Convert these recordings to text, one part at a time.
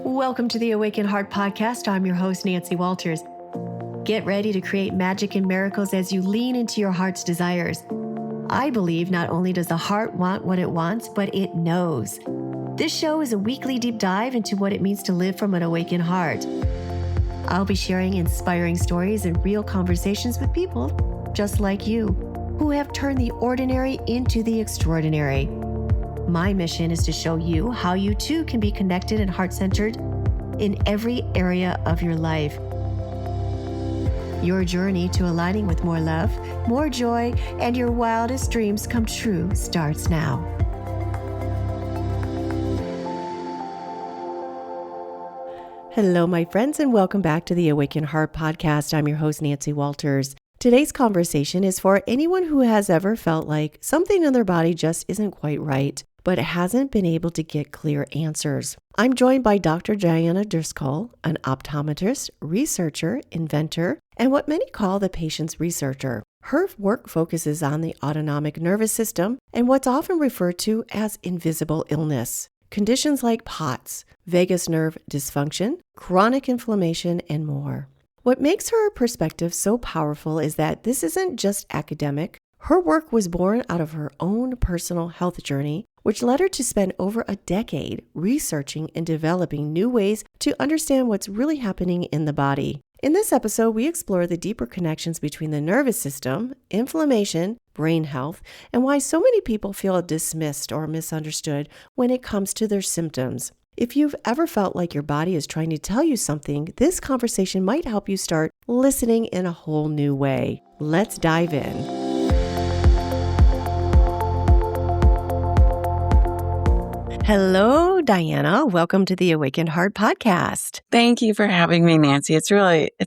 Welcome to the Awaken Heart Podcast. I'm your host, Nancy Walters. Get ready to create magic and miracles as you lean into your heart's desires. I believe not only does the heart want what it wants, but it knows. This show is a weekly deep dive into what it means to live from an awakened heart. I'll be sharing inspiring stories and real conversations with people just like you, who have turned the ordinary into the extraordinary. My mission is to show you how you too can be connected and heart-centered in every area of your life. Your journey to aligning with more love, more joy, and your wildest dreams come true starts now. Hello, my friends, and welcome back to the Awaken Heart Podcast. I'm your host, Nancy Walters. Today's conversation is for anyone who has ever felt like something in their body just isn't quite right, but hasn't been able to get clear answers. I'm joined by Dr. Driscoll, an optometrist, researcher, inventor, and what many call the patient's researcher. Her work focuses on the autonomic nervous system and what's often referred to as invisible illness. Conditions like POTS, vagus nerve dysfunction, chronic inflammation, and more. What makes her perspective so powerful is that this isn't just academic. Her work was born out of her own personal health journey, which led her to spend over a decade researching and developing new ways to understand what's really happening in the body. In this episode, we explore the deeper connections between the nervous system, inflammation, brain health, and why so many people feel dismissed or misunderstood when it comes to their symptoms. If you've ever felt like your body is trying to tell you something, this conversation might help you start listening in a whole new way. Let's dive in. Hello, Diana. Welcome to the Awakened Heart Podcast. Thank you for having me, Nancy. It's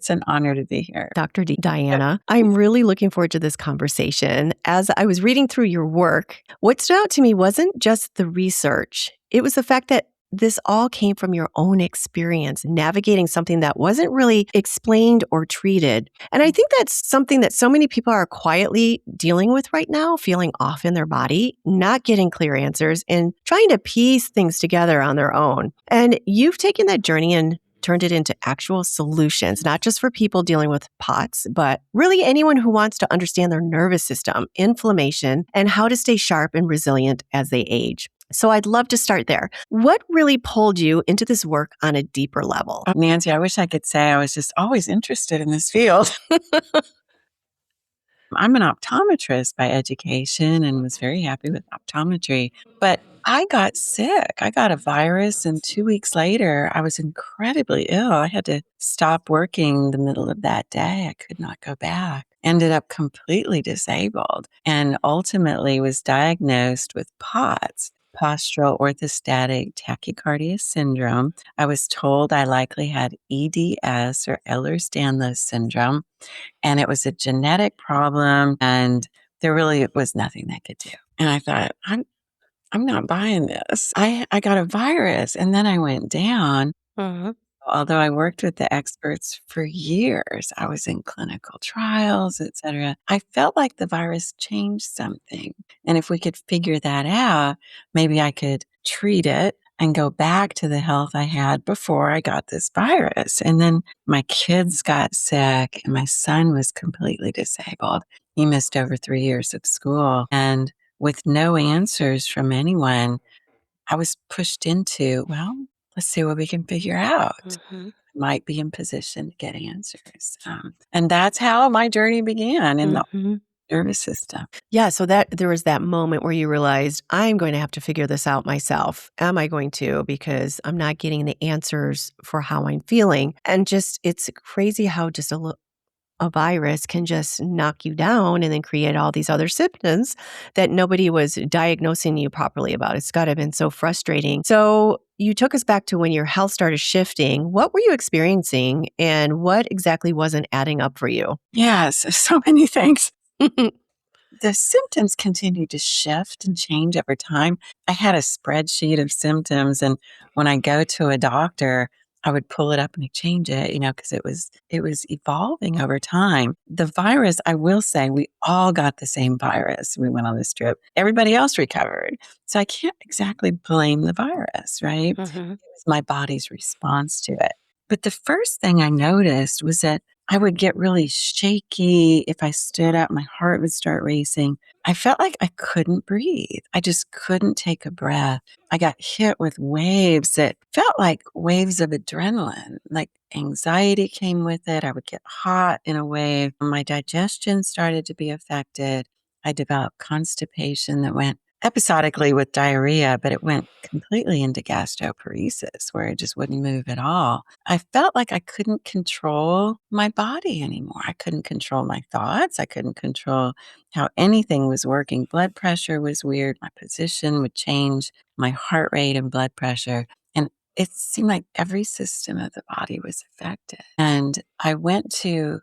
an honor to be here. Dr. Diana, I'm really looking forward to this conversation. As I was reading through your work, what stood out to me wasn't just the research. It was the fact that this all came from your own experience, navigating something that wasn't really explained or treated. And I think that's something that so many people are quietly dealing with right now, feeling off in their body, not getting clear answers, and trying to piece things together on their own. And you've taken that journey and turned it into actual solutions, not just for people dealing with POTS, but really anyone who wants to understand their nervous system, inflammation, and how to stay sharp and resilient as they age. So I'd love to start there. What really pulled you into this work on a deeper level? Nancy, I wish I could say I was just always interested in this field. I'm an optometrist by education and was very happy with optometry. But I got sick. I got a virus, and 2 weeks later, I was incredibly ill. I had to stop working the middle of that day. I could not go back. Ended up completely disabled and ultimately was diagnosed with POTS. Postural orthostatic tachycardia syndrome. I was told I likely had EDS or Ehlers-Danlos syndrome, and it was a genetic problem, and there really was nothing they could do. And I thought, I'm not buying this. I got a virus, and then I went down. Although I worked with the experts for years, I was in clinical trials, et cetera. I felt like the virus changed something. And if we could figure that out, maybe I could treat it and go back to the health I had before I got this virus. And then my kids got sick, and my son was completely disabled. He missed over 3 years of school. And with no answers from anyone, I was pushed into, well, let's see what we can figure out. Might be in position to get answers. And that's how my journey began in the nervous system. Yeah, so that there was that moment where you realized, I'm going to have to figure this out myself. Am I going to? Because I'm not getting the answers for how I'm feeling. And just, it's crazy how just a virus can just knock you down and then create all these other symptoms that nobody was diagnosing you properly about. It's got to have been so frustrating. So you took us back to when your health started shifting. What were you experiencing, and what exactly wasn't adding up for you? Yes, so many things. The symptoms continued to shift and change over time. I had a spreadsheet of symptoms, and when I go to a doctor, I would pull it up and change it, because it was evolving over time. The virus, I will say, we all got the same virus. We went on this trip. Everybody else recovered. So I can't exactly blame the virus, right? It Hmm. was my body's response to it. But the first thing I noticed was that I would get really shaky. If I stood up, my heart would start racing. I felt like I couldn't breathe. I just couldn't take a breath. I got hit with waves that felt like waves of adrenaline, like anxiety came with it. I would get hot in a wave. My digestion started to be affected. I developed constipation that went episodically with diarrhea, but it went completely into gastroparesis where it just wouldn't move at all. I felt like I couldn't control my body anymore. I couldn't control my thoughts. I couldn't control how anything was working. Blood pressure was weird. My position would change, my heart rate and blood pressure. And it seemed like every system of the body was affected. And I went to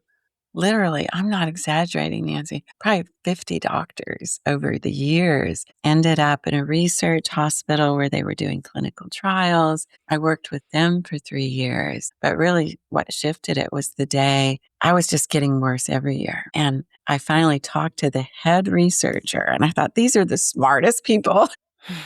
literally, I'm not exaggerating, Nancy, probably 50 doctors over the years, ended up in a research hospital where they were doing clinical trials. I worked with them for 3 years, but really what shifted it was the day I was just getting worse every year. And I finally talked to the head researcher and I thought, these are the smartest people.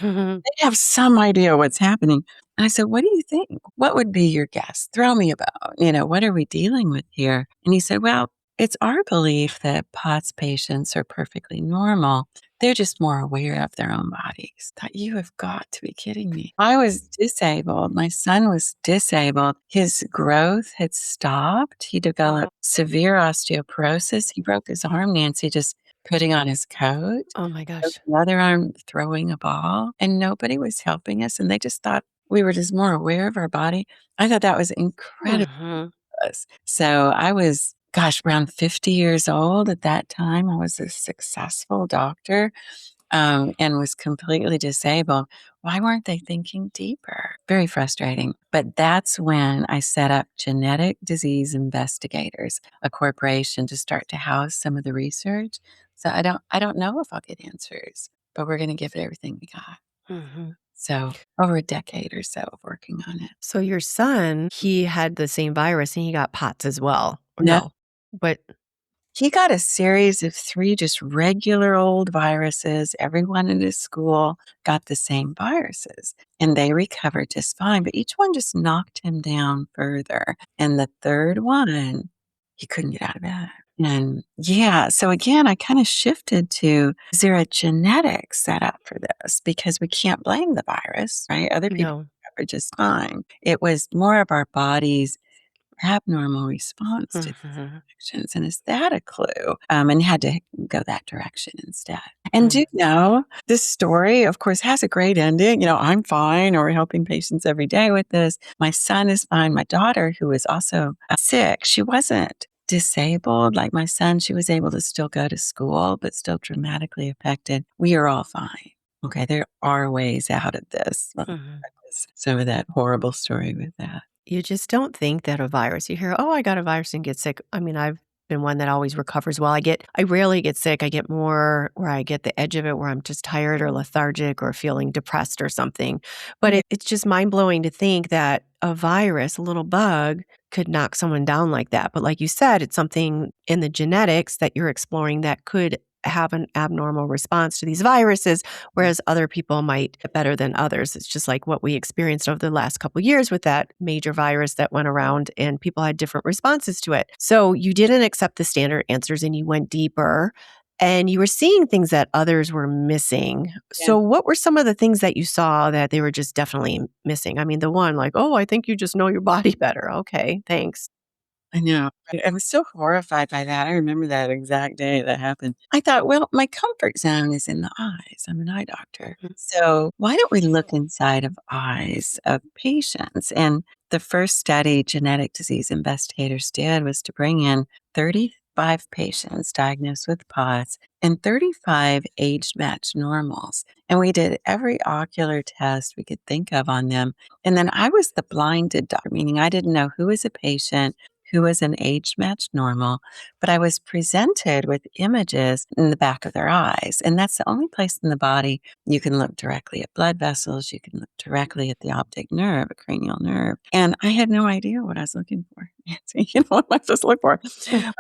They have some idea what's happening. And I said, what do you think? What would be your guess? Throw me about, what are we dealing with here? And he said, well, it's our belief that POTS patients are perfectly normal. They're just more aware of their own bodies. Thought, you have got to be kidding me. I was disabled. My son was disabled. His growth had stopped. He developed severe osteoporosis. He broke his arm, Nancy, just putting on his coat. Oh my gosh. Another arm throwing a ball, and nobody was helping us, and they just thought we were just more aware of our body. I thought that was incredible. Hmm. So I was, gosh, around 50 years old at that time. I was a successful doctor, and was completely disabled. Why weren't they thinking deeper? Very frustrating. But that's when I set up Genetic Disease Investigators, a corporation to start to house some of the research. So I don't know if I'll get answers, but we're going to give it everything we got. Hmm. So over a decade or so of working on it. So your son, he had the same virus and he got POTS as well. Or No, no? But he got a series of 3 just regular old viruses. Everyone in his school got the same viruses, and they recovered just fine, but each one just knocked him down further. And the 3rd one, he couldn't get out of bed. And yeah, so again, I kind of shifted to, is there a genetic setup for this? Because we can't blame the virus, right? Other people no. recovered just fine. It was more of our body's abnormal response to these Hmm. infections. And is that a clue? And had to go that direction instead. And do you know, this story, of course, has a great ending. I'm fine, or we're helping patients every day with this. My son is fine. My daughter, who was also sick, she wasn't disabled like my son. She was able to still go to school, but still dramatically affected. We are all fine. Okay, there are ways out of this. Hmm. Some of that horrible story with that. You just don't think that a virus, you hear, oh, I got a virus and get sick. I mean, I've been one that always recovers well. I rarely get sick. I get more where I get the edge of it where I'm just tired or lethargic or feeling depressed or something. But Yeah. it's just mind blowing to think that a virus, a little bug, could knock someone down like that. But like you said, it's something in the genetics that you're exploring that could have an abnormal response to these viruses, whereas other people might get better than others. It's just like what we experienced over the last couple of years with that major virus that went around and people had different responses to it. So you didn't accept the standard answers and you went deeper and you were seeing things that others were missing. Yeah. So what were some of the things that you saw that they were just definitely missing? I mean, the one like, oh, I think you just know your body better. Okay, thanks. I know. I was so horrified by that. I remember that exact day that happened. I thought, well, my comfort zone is in the eyes. I'm an eye doctor. So why don't we look inside of eyes of patients? And the first study genetic disease investigators did was to bring in 35 patients diagnosed with POTS and 35 age-matched normals. And we did every ocular test we could think of on them. And then I was the blinded doctor, meaning I didn't know who was a patient, who was an age-matched normal, but I was presented with images in the back of their eyes. And that's the only place in the body you can look directly at blood vessels. You can look directly at the optic nerve, a cranial nerve. And I had no idea what I was looking for. What am I supposed to look for?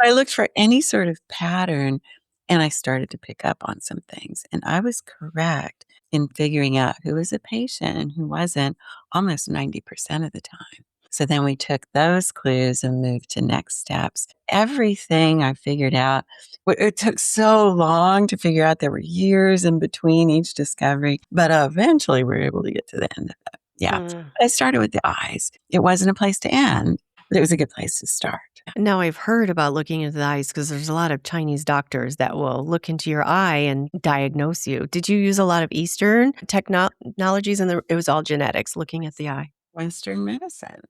I looked for any sort of pattern and I started to pick up on some things. And I was correct in figuring out who was a patient and who wasn't almost 90% of the time. So then we took those clues and moved to next steps. Everything I figured out, it took so long to figure out. There were years in between each discovery, but eventually we were able to get to the end of it. Yeah. I started with the eyes. It wasn't a place to end, but it was a good place to start. Now, I've heard about looking into the eyes because there's a lot of Chinese doctors that will look into your eye and diagnose you. Did you use a lot of Eastern technologies and it was all genetics looking at the eye? Western medicine.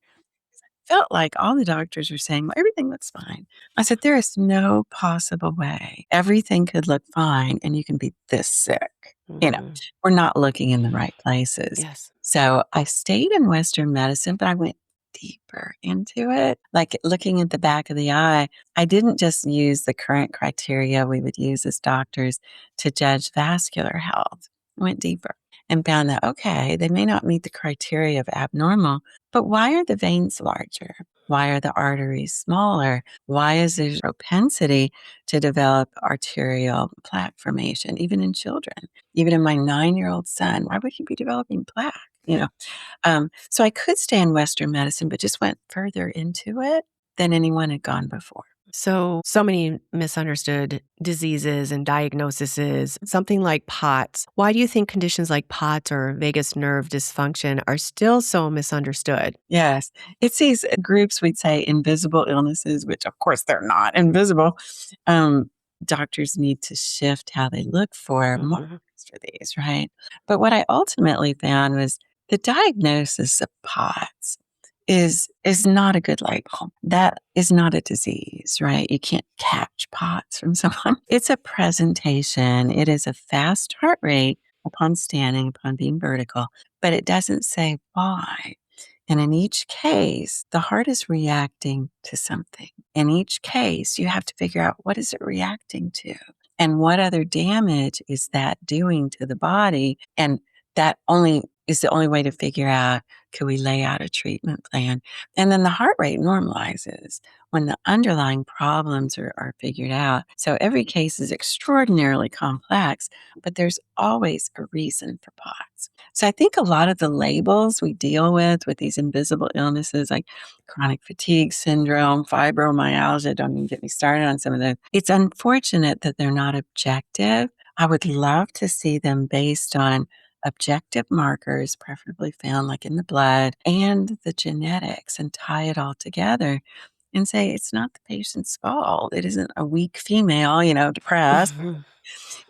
Felt like all the doctors were saying, well, everything looks fine. I said, there is no possible way everything could look fine and you can be this sick. We're not looking in the right places. Yes. So I stayed in Western medicine, but I went deeper into it. Like looking at the back of the eye, I didn't just use the current criteria we would use as doctors to judge vascular health. I went deeper and found that, okay, they may not meet the criteria of abnormal, but why are the veins larger? Why are the arteries smaller? Why is there propensity to develop arterial plaque formation, even in children? Even in my 9-year-old son, why would he be developing plaque? So I could stay in Western medicine, but just went further into it than anyone had gone before. So many misunderstood diseases and diagnoses, something like POTS. Why do you think conditions like POTS or vagus nerve dysfunction are still so misunderstood? Yes. It's these groups we'd say invisible illnesses, which of course they're not invisible. Doctors need to shift how they look for markers for these, right? But what I ultimately found was the diagnosis of POTS is not a good label. That is not a disease, right? You can't catch POTS from someone. It's a presentation. It is a fast heart rate upon standing, upon being vertical, but it doesn't say why. And in each case, the heart is reacting to something. In each case, you have to figure out what is it reacting to and what other damage is that doing to the body. And that only is the only way to figure out, could we lay out a treatment plan? And then the heart rate normalizes when the underlying problems are figured out. So every case is extraordinarily complex, but there's always a reason for POTS. So I think a lot of the labels we deal with these invisible illnesses like chronic fatigue syndrome, fibromyalgia, don't even get me started on some of those. It's unfortunate that they're not objective. I would love to see them based on objective markers, preferably found like in the blood and the genetics, and tie it all together and say it's not the patient's fault. It isn't a weak female, depressed.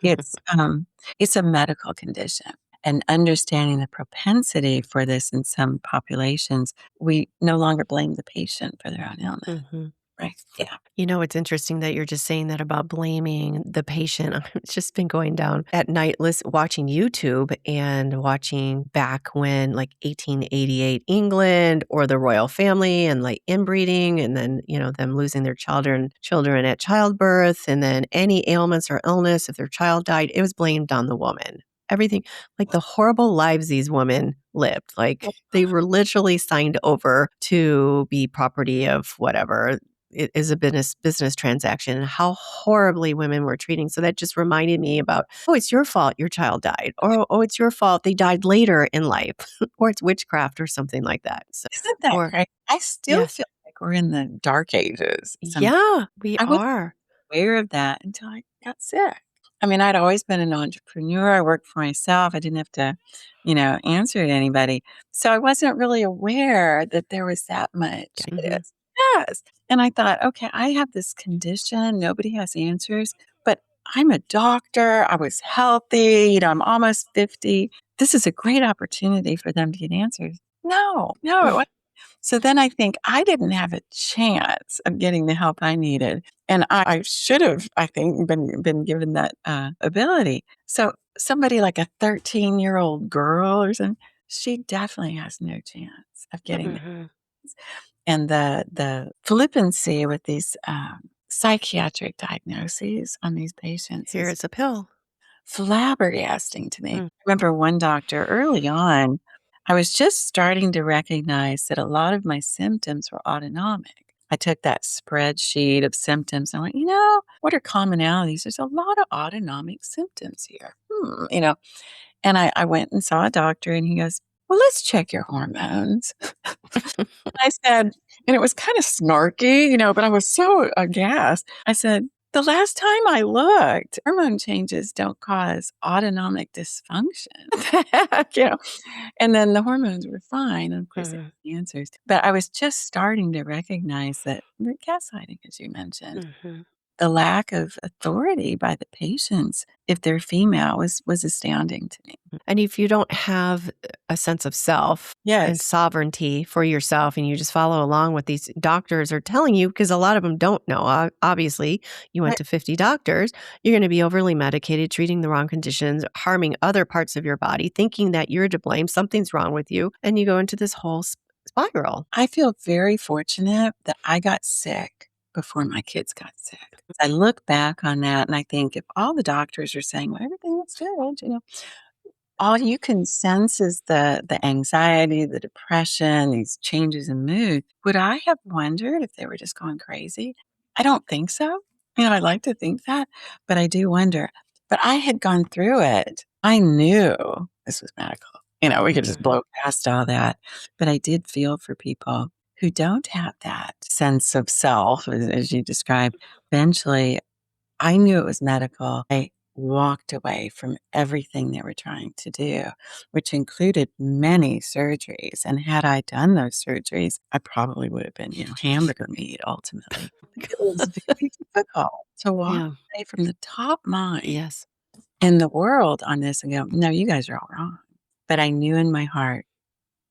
It's a medical condition. And understanding the propensity for this in some populations, we no longer blame the patient for their own illness. Right. Yeah. It's interesting that you're just saying that about blaming the patient. I've just been going down at night watching YouTube and watching back when like 1888 England or the royal family and like inbreeding and then, them losing their children at childbirth and then any ailments or illness, if their child died, it was blamed on the woman. Everything, like the horrible lives these women lived. Like they were literally signed over to be property of whatever. It is a business transaction and how horribly women were treating. So that just reminded me about, it's your fault your child died. Or, it's your fault they died later in life. Or it's witchcraft or something like that. So, Isn't that great? I still feel like we're in the dark ages. Yeah, we I wasn't are. aware of that until I got sick. I mean, I'd always been an entrepreneur. I worked for myself. I didn't have to, answer to anybody. So I wasn't really aware that there was that much. It is. Yes. And I thought, okay, I have this condition. Nobody has answers, but I'm a doctor. I was healthy. I'm almost 50. This is a great opportunity for them to get answers. No, it wasn't. So then I think I didn't have a chance of getting the help I needed. And I should have, I think, been given that ability. So somebody like a 13-year-old girl or something, she definitely has no chance of getting that. And the flippancy with these psychiatric diagnoses on these patients is Here's a pill. flabbergasting to me. Mm. I remember one doctor early on, I was just starting to recognize that a lot of my symptoms were autonomic. I took that spreadsheet of symptoms and I went, what are commonalities? There's a lot of autonomic symptoms here. And I went and saw a doctor and he goes, well, let's check your hormones. I said, and it was kind of snarky, but I was so aghast. I said, the last time I looked, hormone changes don't cause autonomic dysfunction. What the heck, And then the hormones were fine. And of course, they Mhm. had the answers. But I was just starting to recognize that the gaslighting, as you mentioned, Mhm. the lack of authority by the patients, if they're female, was astounding to me. And if you don't have a sense of self and Yes. sovereignty for yourself and you just follow along what these doctors are telling you, because a lot of them don't know, obviously, you went Right. to 50 doctors, you're going to be overly medicated, treating the wrong conditions, harming other parts of your body, thinking that you're to blame, something's wrong with you, and you go into this whole spiral. I feel very fortunate that I got sick before my kids got sick. I look back on that and I think if all the doctors are saying, well, everything looks good, all you can sense is the anxiety, the depression, these changes in mood. Would I have wondered if they were just going crazy? I don't think so. I like to think that, but I do wonder. But I had gone through it. I knew this was medical. We could just Mhm. blow past all that. But I did feel for people who don't have that sense of self, as you described. Eventually, I knew it was medical. I walked away from everything they were trying to do, which included many surgeries. And had I done those surgeries, I probably would have been, hamburger meat ultimately. It was very difficult to walk Yeah. away from the top mind Yes. in the world on this and go, no, you guys are all wrong. But I knew in my heart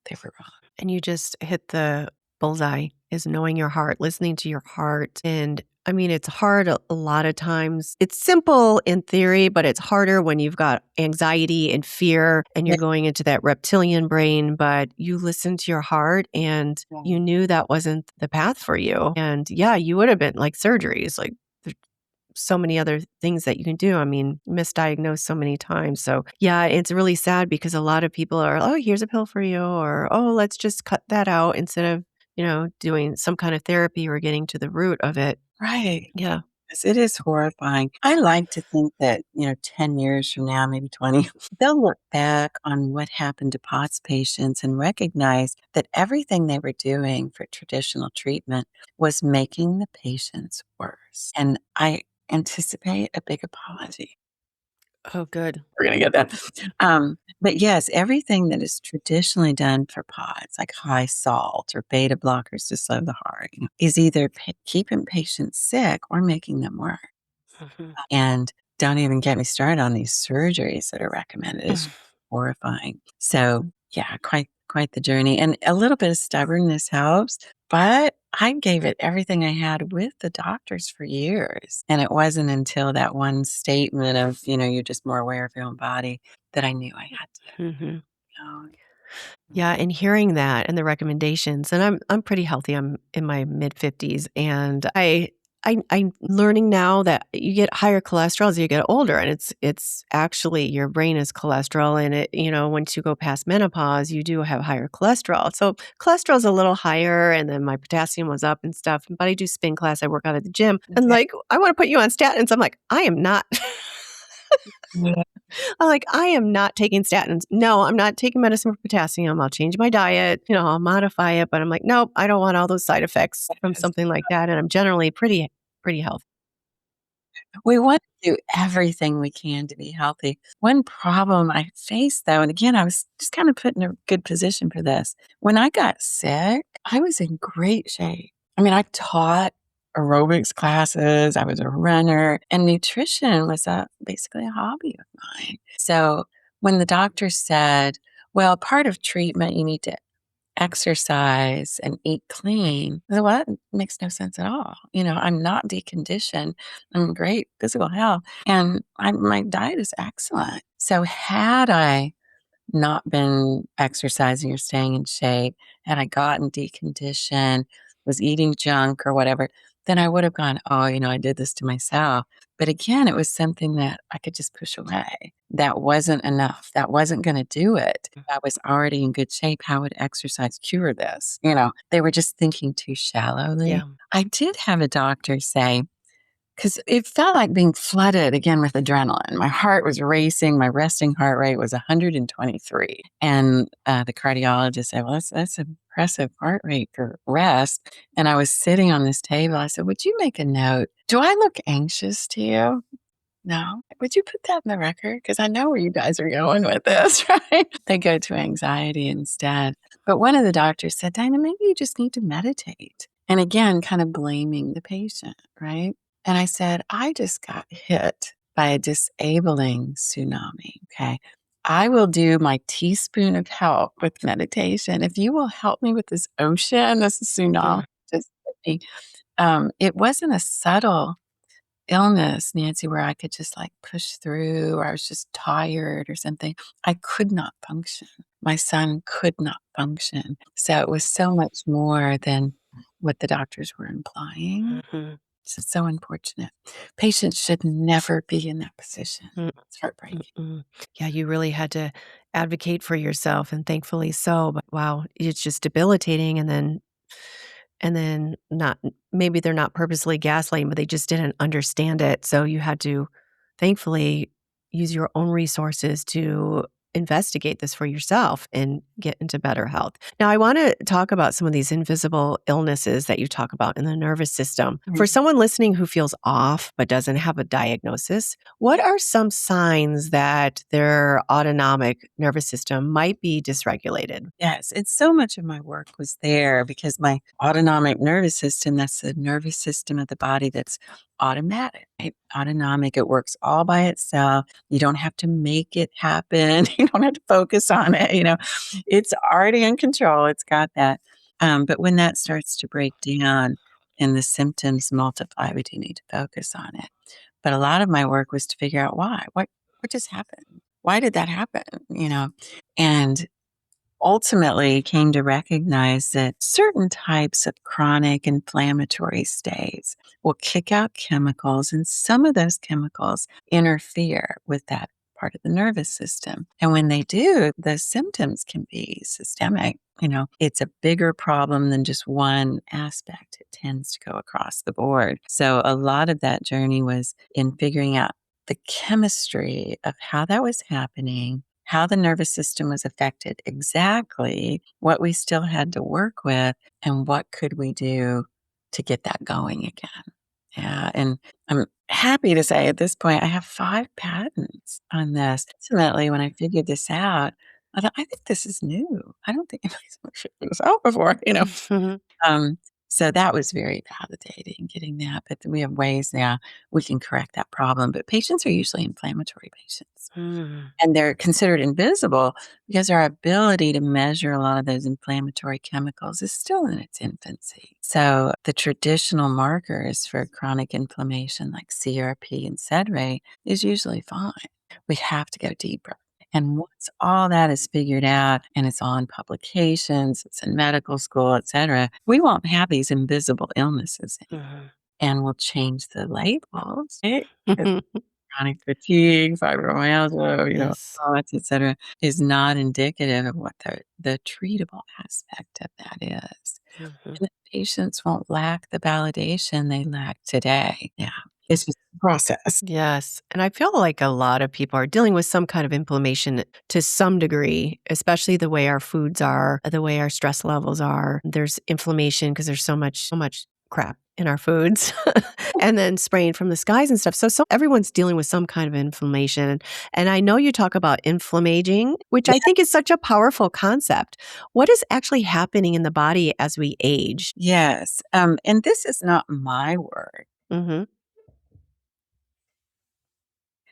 they were wrong. And you just hit the bullseye, is knowing your heart, listening to your heart. And I mean, it's hard a lot of times. It's simple in theory, but it's harder when you've got anxiety and fear and Yeah. you're going into that reptilian brain. But you listened to your heart and you knew that wasn't the path for you. And yeah, you would have been like surgeries, like so many other things that you can do. I mean, misdiagnosed so many times. So, yeah, it's really sad because a lot of people are, oh, here's a pill for you, or oh, let's just cut that out instead of, doing some kind of therapy or getting to the root of it. Right. Yeah. Yes, it is horrifying. I like to think that, 10 years from now, maybe 20, they'll look back on what happened to POTS patients and recognize that everything they were doing for traditional treatment was making the patients worse. And I anticipate a big apology. Oh, good. We're going to get that. But yes, everything that is traditionally done for POTS, like high salt or beta blockers to slow the heart, is either keeping patients sick or making them worse. Mhm. And don't even get me started on these surgeries that are recommended. It's horrifying. So yeah, quite the journey. And a little bit of stubbornness helps, but I gave it everything I had with the doctors for years. And it wasn't until that one statement of, you're just more aware of your own body that I knew I had to Mhm. go. Yeah, and hearing that and the recommendations, and I'm pretty healthy. I'm in my mid 50s, and I'm learning now that you get higher cholesterol as you get older, and it's actually your brain is cholesterol, and once you go past menopause, you do have higher cholesterol. So cholesterol's a little higher, and then my potassium was up and stuff. But I do spin class. I work out at the gym, and Okay. like I want to put you on statins. I'm like, I am not. Yeah. I'm like, I am not taking statins. No, I'm not taking medicine for potassium. I'll change my diet, I'll modify it. But I'm like, nope, I don't want all those side effects from something like that. And I'm generally pretty healthy. We want to do everything we can to be healthy. One problem I faced, though, and again, I was just kind of put in a good position for this. When I got sick, I was in great shape. I mean, I taught aerobics classes, I was a runner, and nutrition was basically a hobby of mine. So when the doctor said, well, part of treatment, you need to exercise and eat clean. I said, well, that makes no sense at all. I'm not deconditioned. I'm in great physical health and my diet is excellent. So had I not been exercising or staying in shape, had I gotten deconditioned, was eating junk or whatever, then I would have gone, oh, I did this to myself. But again, it was something that I could just push away. That wasn't enough. That wasn't going to do it. I was already in good shape. How would exercise cure this? They were just thinking too shallowly. Yeah. I did have a doctor say, because it felt like being flooded again with adrenaline. My heart was racing. My resting heart rate was 123. And the cardiologist said, well, that's an impressive heart rate for rest. And I was sitting on this table. I said, would you make a note? Do I look anxious to you? No. Would you put that in the record? Because I know where you guys are going with this, right? They go to anxiety instead. But one of the doctors said, Dinah, maybe you just need to meditate. And again, kind of blaming the patient, right? And I said, I just got hit by a disabling tsunami. Okay. I will do my teaspoon of help with meditation. If you will help me with this ocean, this tsunami, just hit me. It wasn't a subtle illness, Nancy, where I could just like push through, or I was just tired or something. I could not function. My son could not function. So it was so much more than what the doctors were implying. Mhm. It's so unfortunate. Patients should never be in that position. Mm, It's heartbreaking. mm. Yeah, you really had to advocate for yourself, and thankfully so, but wow, it's just debilitating, and then not maybe they're not purposely gaslighting, but they just didn't understand it, so you had to, thankfully, use your own resources to investigate this for yourself and get into better health. Now, I wanna talk about some of these invisible illnesses that you talk about in the nervous system. For Mhm. someone listening who feels off but doesn't have a diagnosis, what are some signs that their autonomic nervous system might be dysregulated? Yes, it's so much of my work was there because my autonomic nervous system, that's the nervous system of the body that's automatic, right? Autonomic, it works all by itself. You don't have to make it happen. You don't have to focus on it. It's already in control. It's got that. But when that starts to break down and the symptoms multiply, we do need to focus on it. But a lot of my work was to figure out why. What just happened? Why did that happen? And ultimately came to recognize that certain types of chronic inflammatory states will kick out chemicals, and some of those chemicals interfere with that part of the nervous system. And when they do, the symptoms can be systemic. It's a bigger problem than just one aspect. It tends to go across the board. So a lot of that journey was in figuring out the chemistry of how that was happening, how the nervous system was affected, exactly what we still had to work with, and what could we do to get that going again. Yeah, and I'm happy to say at this point, I have 5 patents on this. Ultimately, when I figured this out, I thought, "I think this is new. I don't think anybody's figured this out before." Mhm. Um, so that was very validating getting that, but we have ways now we can correct that problem, but patients are usually inflammatory patients. Mm. And they're considered invisible because our ability to measure a lot of those inflammatory chemicals is still in its infancy. So the traditional markers for chronic inflammation like CRP and sed rate is usually fine. We have to go deeper. And once all that is figured out and it's on publications, it's in medical school, et cetera, we won't have these invisible illnesses anymore. Mhm. And we'll change the labels, right? Chronic fatigue, fibromyalgia, Yes. POTS, et cetera, is not indicative of what the treatable aspect of that is. Mhm. And the patients won't lack the validation they lack today. Yeah. It's just a process. Yes, and I feel like a lot of people are dealing with some kind of inflammation to some degree, especially the way our foods are, the way our stress levels are. There's inflammation because there's so much crap in our foods and then spraying from the skies and stuff. So everyone's dealing with some kind of inflammation. And I know you talk about inflammaging, which Yeah. I think is such a powerful concept. What is actually happening in the body as we age? Yes. And this is not my work. Mhm.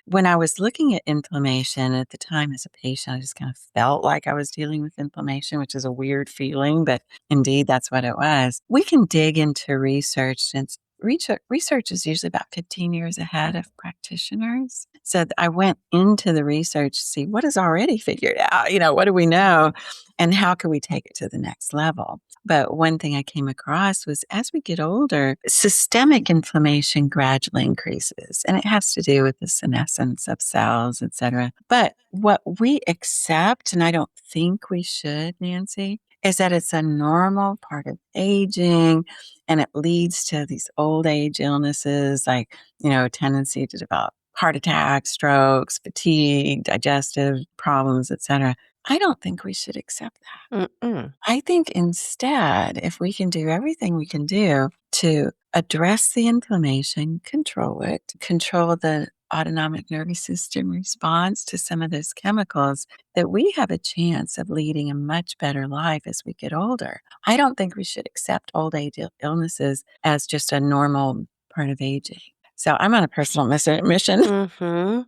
When I was looking at inflammation at the time as a patient, I just kind of felt like I was dealing with inflammation, which is a weird feeling, but indeed that's what it was. We can dig into research since research is usually about 15 years ahead of practitioners. So I went into the research to see what is already figured out, what do we know and how can we take it to the next level? But one thing I came across was as we get older, systemic inflammation gradually increases, and it has to do with the senescence of cells, et cetera. But what we accept, and I don't think we should, Nancy, is that it's a normal part of aging and it leads to these old age illnesses like, a tendency to develop heart attacks, strokes, fatigue, digestive problems, et cetera. I don't think we should accept that. Mm-mm. I think instead, if we can do everything we can do to address the inflammation, control it, control the autonomic nervous system response to some of those chemicals, that we have a chance of leading a much better life as we get older. I don't think we should accept old age illnesses as just a normal part of aging. So I'm on a personal mission. Mm-hmm.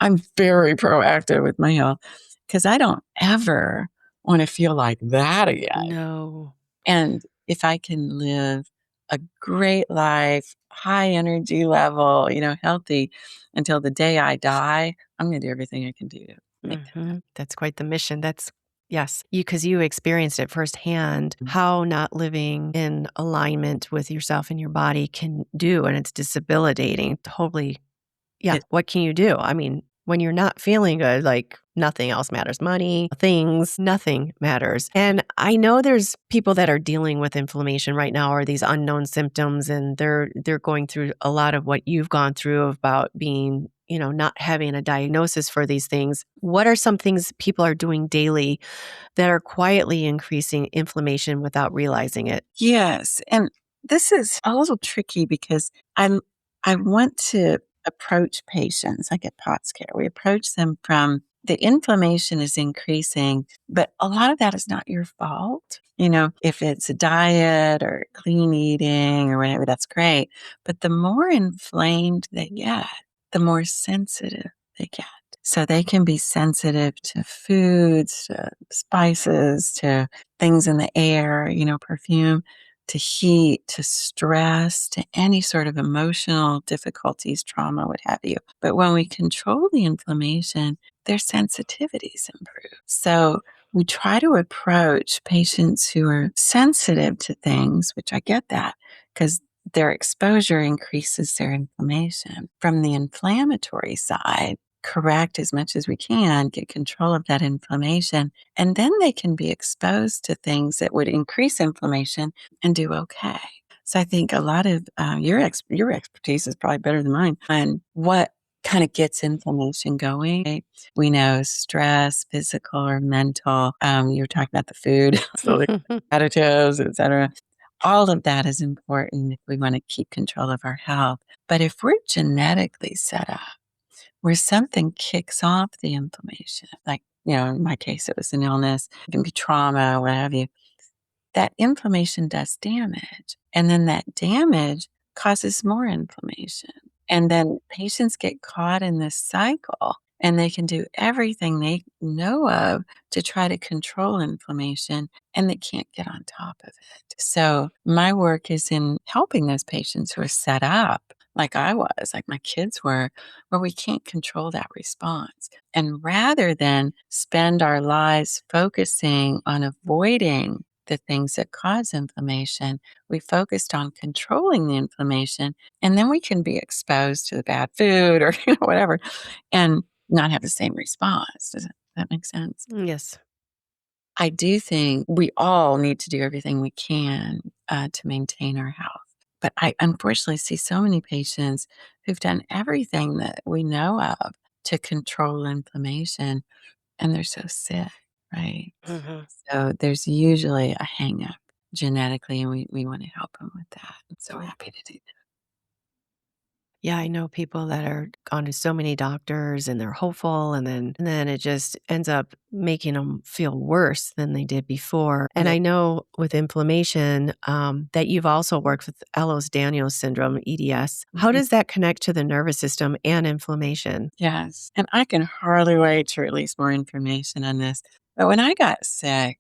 I'm very proactive with my health because I don't ever want to feel like that again. No. And if I can live a great life, high energy level, healthy until the day I die, I'm going to do everything I can do to make that happen. That's quite the mission. Yes, because you experienced it firsthand, how not living in alignment with yourself and your body can do. And it's debilitating. Totally. Yeah. What can you do? I mean, when you're not feeling good, like nothing else matters. Money, things, nothing matters. And I know there's people that are dealing with inflammation right now or these unknown symptoms, and they're going through a lot of what you've gone through about being, not having a diagnosis for these things. What are some things people are doing daily that are quietly increasing inflammation without realizing it? Yes. And this is a little tricky because I want to approach patients like at POTS care. We approach them from the inflammation is increasing, but a lot of that is not your fault. If it's a diet or clean eating or whatever, that's great. But the more inflamed they get, the more sensitive they get. So they can be sensitive to foods, to spices, to things in the air, perfume, to heat, to stress, to any sort of emotional difficulties, trauma, what have you. But when we control the inflammation, their sensitivities improve. So we try to approach patients who are sensitive to things, which I get that, because their exposure increases their inflammation. From the inflammatory side, correct as much as we can, get control of that inflammation, and then they can be exposed to things that would increase inflammation and do okay. So I think a lot of your expertise is probably better than mine on what kind of gets inflammation going. We know stress, physical or mental. You were talking about the food, so the additives, et cetera. All of that is important if we want to keep control of our health. But if we're genetically set up where something kicks off the inflammation, like, in my case, it was an illness, it can be trauma, what have you, that inflammation does damage. And then that damage causes more inflammation. And then patients get caught in this cycle and they can do everything they know of to try to control inflammation and they can't get on top of it. So my work is in helping those patients who are set up like I was, like my kids were, where we can't control that response. And rather than spend our lives focusing on avoiding the things that cause inflammation, we focused on controlling the inflammation, and then we can be exposed to the bad food or whatever, and not have the same response. Does that make sense? Yes. I do think we all need to do everything we can to maintain our health. But I unfortunately see so many patients who've done everything that we know of to control inflammation, and they're so sick, right? Mm-hmm. So there's usually a hang up genetically, and we want to help them with that. I'm so happy to do that. Yeah, I know people that are gone to so many doctors and they're hopeful and then it just ends up making them feel worse than they did before. And Yeah. I know with inflammation that you've also worked with Ehlers-Danlos syndrome, EDS. How Mhm. does that connect to the nervous system and inflammation? Yes. And I can hardly wait to release more information on this. But when I got sick,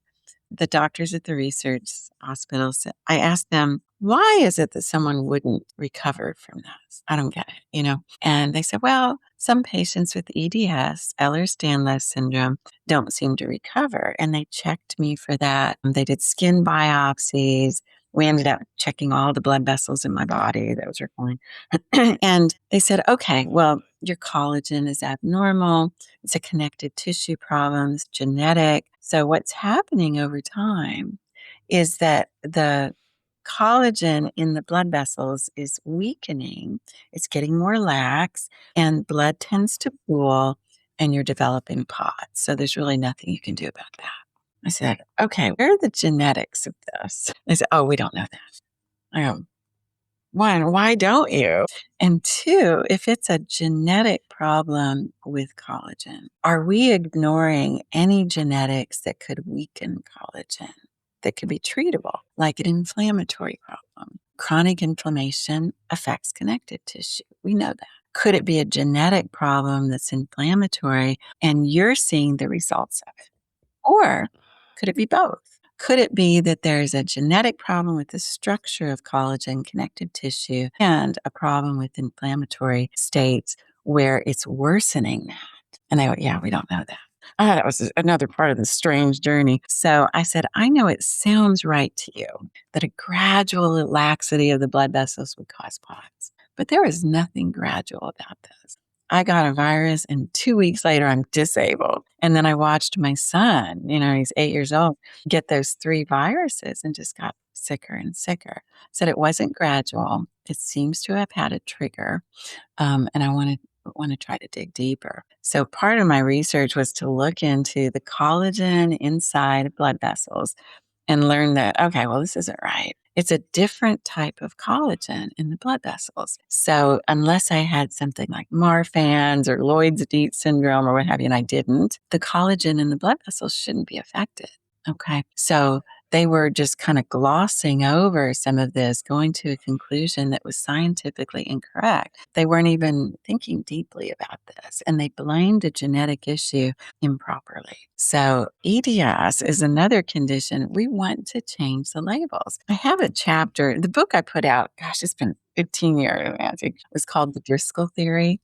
the doctors at the research hospitals, I asked them, why is it that someone wouldn't recover from this? I don't get it. And they said, well, some patients with EDS, Ehlers-Danlos syndrome, don't seem to recover. And they checked me for that. They did skin biopsies. We ended up checking all the blood vessels in my body. Those were fine. And they said, okay, well, your collagen is abnormal. It's a connective tissue problem. It's genetic. So what's happening over time is that the collagen in the blood vessels is weakening. It's getting more lax, and blood tends to pool, and you're developing POTS. So there's really nothing you can do about that. I said, okay, where are the genetics of this? They said, oh, we don't know that. I go, one, why don't you? And two, if it's a genetic problem with collagen, are we ignoring any genetics that could weaken collagen that could be treatable, like an inflammatory problem? Chronic inflammation affects connective tissue. We know that. Could it be a genetic problem that's inflammatory and you're seeing the results of it? Or could it be both? Could it be that there's a genetic problem with the structure of collagen connective tissue and a problem with inflammatory states where it's worsening that? And they go, yeah, we don't know that. That was another part of the strange journey. So I said, I know it sounds right to you that a gradual laxity of the blood vessels would cause POTS, but there is nothing gradual about this. I got a virus and 2 weeks later, I'm disabled. And then I watched my son, he's 8 years old, get those 3 viruses and just got sicker and sicker. Said it wasn't gradual. It seems to have had a trigger. And I want to try to dig deeper. So part of my research was to look into the collagen inside blood vessels and learn that, okay, well, this isn't right. It's a different type of collagen in the blood vessels. So unless I had something like Marfan's or Lloyd's-Dietz syndrome or what have you, and I didn't, the collagen in the blood vessels shouldn't be affected. Okay. So they were just kind of glossing over some of this, going to a conclusion that was scientifically incorrect. They weren't even thinking deeply about this, and they blamed a genetic issue improperly. So EDS is another condition. We want to change the labels. I have a chapter, the book I put out, gosh, it's been 15 years, Nancy. It was called The Driscoll Theory,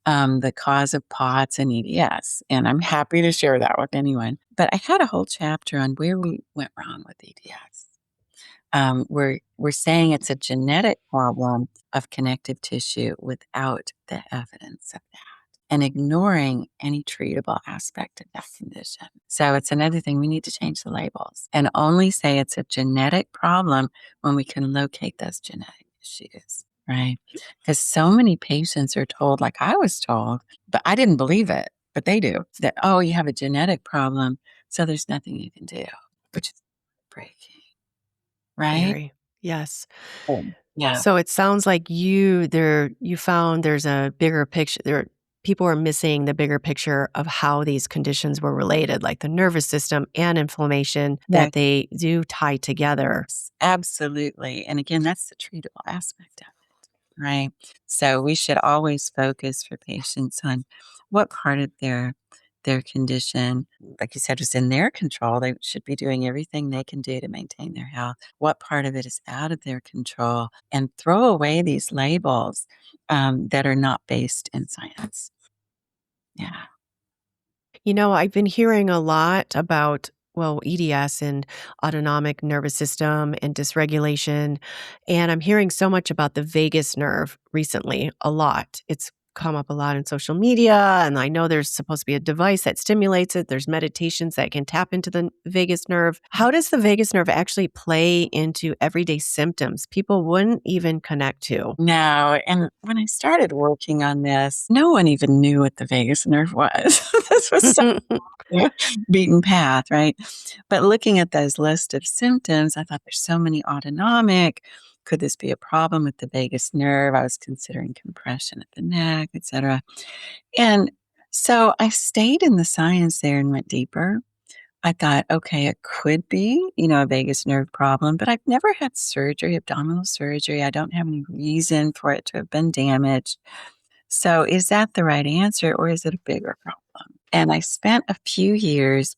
The Cause of POTS and EDS. And I'm happy to share that with anyone. But I had a whole chapter on where we went wrong with EDS. We're saying it's a genetic problem of connective tissue without the evidence of that and ignoring any treatable aspect of that condition. So it's another thing, we need to change the labels and only say it's a genetic problem when we can locate those genetic issues, right? Because so many patients are told, like I was told, but I didn't believe it, but they do, that, oh, you have a genetic problem, so there's nothing you can do, which is breaking, right? Very. Yes. Yeah. So it sounds like you found there's a bigger picture. People are missing the bigger picture of how these conditions were related, like the nervous system and inflammation, Yeah. that they do tie together. Absolutely. And again, that's the treatable aspect of it, right? So we should always focus for patients on what part of their condition, like you said, is in their control. They should be doing everything they can do to maintain their health. What part of it is out of their control, and throw away these labels that are not based in science. Yeah. I've been hearing a lot about, well, EDS and autonomic nervous system and dysregulation. And I'm hearing so much about the vagus nerve recently, a lot. It's come up a lot in social media. And I know there's supposed to be a device that stimulates it. There's meditations that can tap into the vagus nerve. How does the vagus nerve actually play into everyday symptoms people wouldn't even connect to? No, and when I started working on this, no one even knew what the vagus nerve was. This was so beaten path, right? But looking at those list of symptoms, I thought there's so many autonomic. Could this be a problem with the vagus nerve? I was considering compression at the neck, etc. And so I stayed in the science there and went deeper. I thought, okay, it could be, a vagus nerve problem, but I've never had surgery, abdominal surgery. I don't have any reason for it to have been damaged. So is that the right answer, or is it a bigger problem? And I spent a few years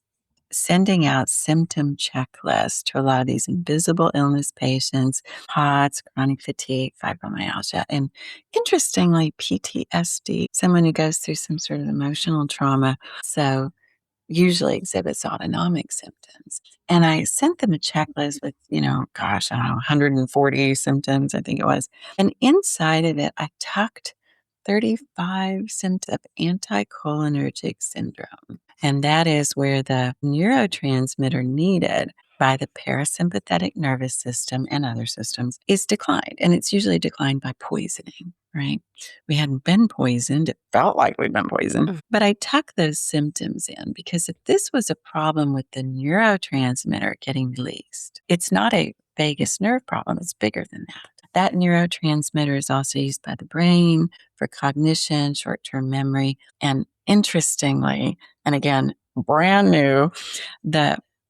sending out symptom checklists to a lot of these invisible illness patients, POTS, chronic fatigue, fibromyalgia, and interestingly, PTSD, someone who goes through some sort of emotional trauma. So usually exhibits autonomic symptoms. And I sent them a checklist with, I don't know, 140 symptoms, I think it was. And inside of it, I tucked 35 symptoms of anticholinergic syndrome. And that is where the neurotransmitter needed by the parasympathetic nervous system and other systems is declined. And it's usually declined by poisoning, right? We hadn't been poisoned. It felt like we'd been poisoned. But I tucked those symptoms in because if this was a problem with the neurotransmitter getting released, it's not a vagus nerve problem. It's bigger than that. That neurotransmitter is also used by the brain for cognition, short-term memory, and interestingly, and again, brand new,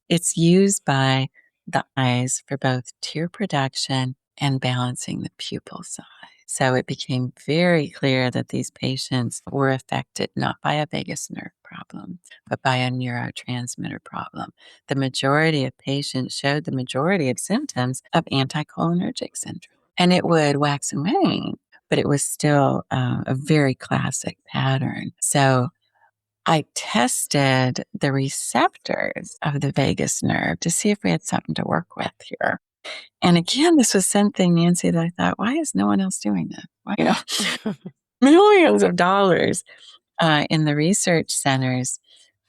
it's used by the eyes for both tear production and balancing the pupil size. So it became very clear that these patients were affected not by a vagus nerve problem, but by a neurotransmitter problem. The majority of patients showed the majority of symptoms of anticholinergic syndrome. And it would wax and wane, but it was still a very classic pattern. So I tested the receptors of the vagus nerve to see if we had something to work with here. And again, this was something, Nancy, that I thought, why is no one else doing this? Why, millions of dollars in the research centers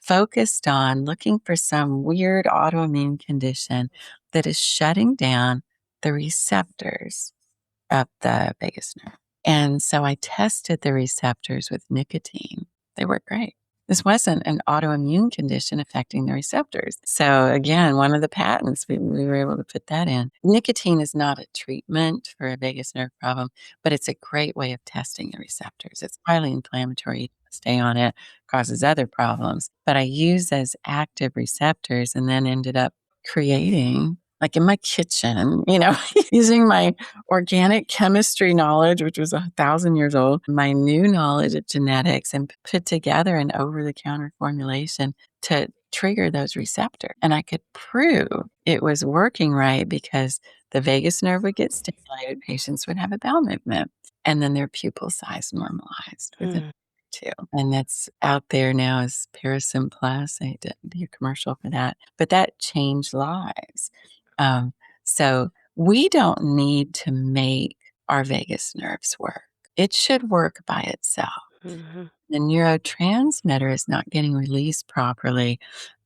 focused on looking for some weird autoimmune condition that is shutting down the receptors of the vagus nerve. And so I tested the receptors with nicotine. They work great. This wasn't an autoimmune condition affecting the receptors. So again, one of the patents, we were able to put that in. Nicotine is not a treatment for a vagus nerve problem, but it's a great way of testing the receptors. It's highly inflammatory. You stay on it, causes other problems. But I used those active receptors and then ended up creating, like in my kitchen, using my organic chemistry knowledge, which was 1,000 years old, my new knowledge of genetics, and put together an over-the-counter formulation to trigger those receptors. And I could prove it was working right because the vagus nerve would get stimulated, patients would have a bowel movement, and then their pupil size normalized within too. And that's out there now as Parasim Plus. I did a commercial for that. But that changed lives. So we don't need to make our vagus nerves work. It should work by itself. The neurotransmitter is not getting released properly.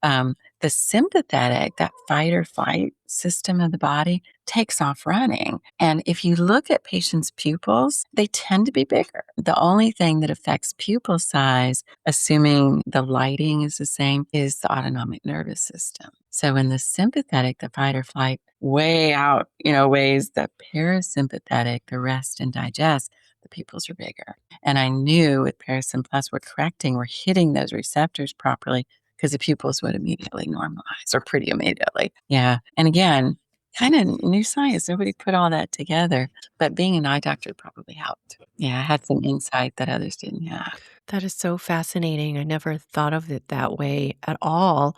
The sympathetic, that fight or flight system of the body, takes off running. And if you look at patients' pupils, they tend to be bigger. The only thing that affects pupil size, assuming the lighting is the same, is the autonomic nervous system. So in the sympathetic, the fight or flight, way out, ways, the parasympathetic, the rest and digest, the pupils are bigger. And I knew with Parasim Plus, we're hitting those receptors properly because the pupils would immediately normalize, or pretty immediately. Yeah. And again, kind of new science. Nobody put all that together, but being an eye doctor probably helped. Yeah, I had some insight that others didn't have. That is so fascinating. I never thought of it that way at all.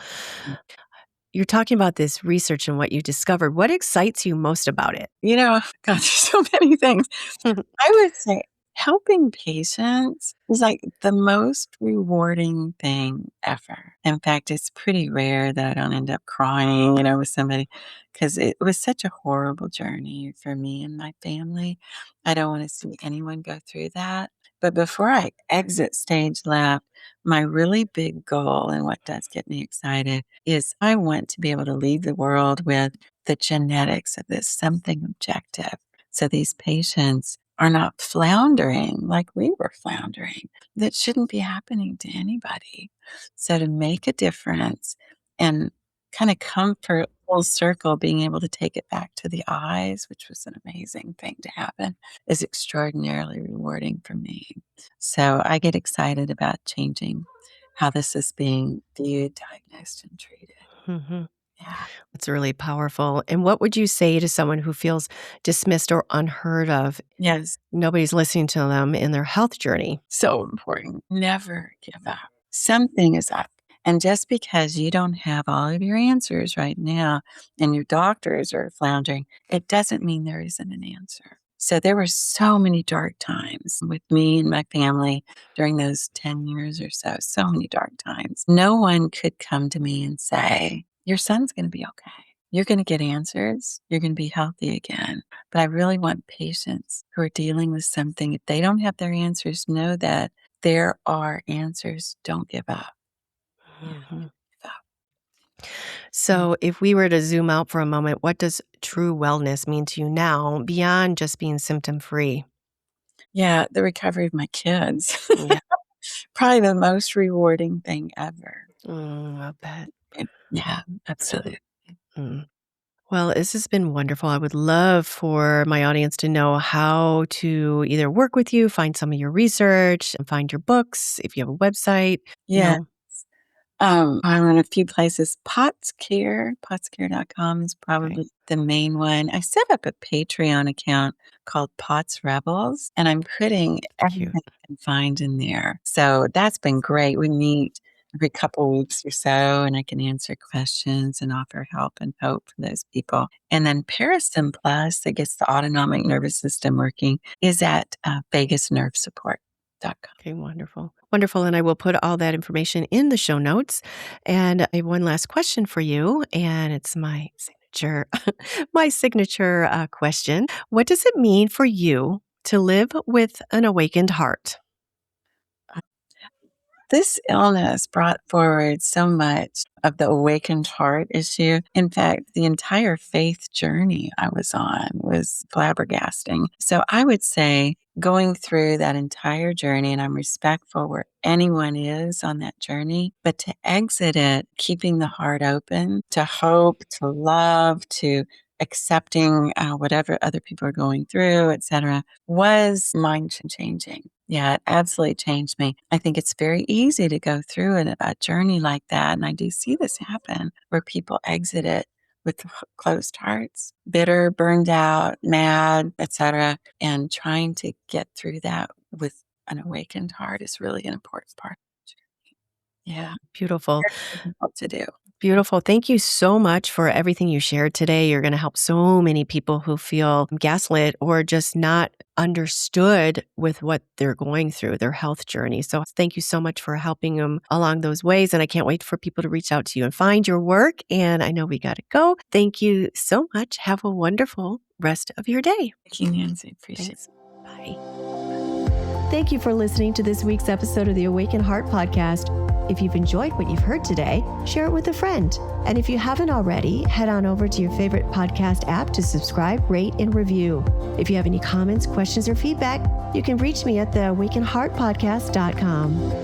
You're talking about this research and what you discovered. What excites you most about it? God, there's so many things. I would say helping patients is like the most rewarding thing ever. In fact, it's pretty rare that I don't end up crying, with somebody, because it was such a horrible journey for me and my family. I don't want to see anyone go through that. But before I exit stage left, my really big goal, and what does get me excited, is I want to be able to leave the world with the genetics of this, something objective. So these patients are not floundering like we were floundering. That shouldn't be happening to anybody. So to make a difference and kind of come for full circle, being able to take it back to the eyes, which was an amazing thing to happen, is extraordinarily rewarding for me. So I get excited about changing how this is being viewed, diagnosed, and treated. Yeah. It's really powerful. And what would you say to someone who feels dismissed or unheard of? Yes. Nobody's listening to them in their health journey. So important. Never give up. Something is up. And just because you don't have all of your answers right now and your doctors are floundering, it doesn't mean there isn't an answer. So there were so many dark times with me and my family during those 10 years or so, so many dark times. No one could come to me and say, your son's going to be okay. You're going to get answers. You're going to be healthy again. But I really want patients who are dealing with something, if they don't have their answers, know that there are answers. Don't give up. Yeah. Mhm. Give up. So, if we were to zoom out for a moment, what does true wellness mean to you now beyond just being symptom free? Yeah, the recovery of my kids. Yeah. Probably the most rewarding thing ever. I bet. Yeah, absolutely. Mm. Well, this has been wonderful. I would love for my audience to know how to either work with you, find some of your research, and find your books, if you have a website, you Yeah. know. I'm in a few places. Potscare.com is Okay. probably the main one. I set up a Patreon account called Pots Rebels, and I'm putting everything Cute. I can find in there. So that's been great. We meet every couple weeks or so, and I can answer questions and offer help and hope for those people. And then Peristim Plus, that gets the autonomic nervous system working, is at vagusnervesupport.com. Okay, wonderful. Wonderful. And I will put all that information in the show notes. And I have one last question for you, and it's my signature, my signature question. What does it mean for you to live with an awakened heart? This illness brought forward so much of the awakened heart issue. In fact, the entire faith journey I was on was flabbergasting. So I would say going through that entire journey, and I'm respectful where anyone is on that journey, but to exit it, keeping the heart open to hope, to love, to accepting whatever other people are going through, etc., was mind changing. Yeah, it absolutely changed me. I think it's very easy to go through a journey like that. And I do see this happen where people exit it with closed hearts, bitter, burned out, mad, etc. And trying to get through that with an awakened heart is really an important part. Yeah, Beautiful. very difficult to do. Beautiful. Thank you so much for everything you shared today. You're going to help so many people who feel gaslit or just not understood with what they're going through, their health journey. So thank you so much for helping them along those ways. And I can't wait for people to reach out to you and find your work. And I know we got to go. Thank you so much. Have a wonderful rest of your day. Thank you, Nancy. Appreciate it. Thanks. Bye. Thank you for listening to this week's episode of the Awaken Heart Podcast. If you've enjoyed what you've heard today, share it with a friend. And if you haven't already, head on over to your favorite podcast app to subscribe, rate, and review. If you have any comments, questions, or feedback, you can reach me at theawakenheartpodcast.com.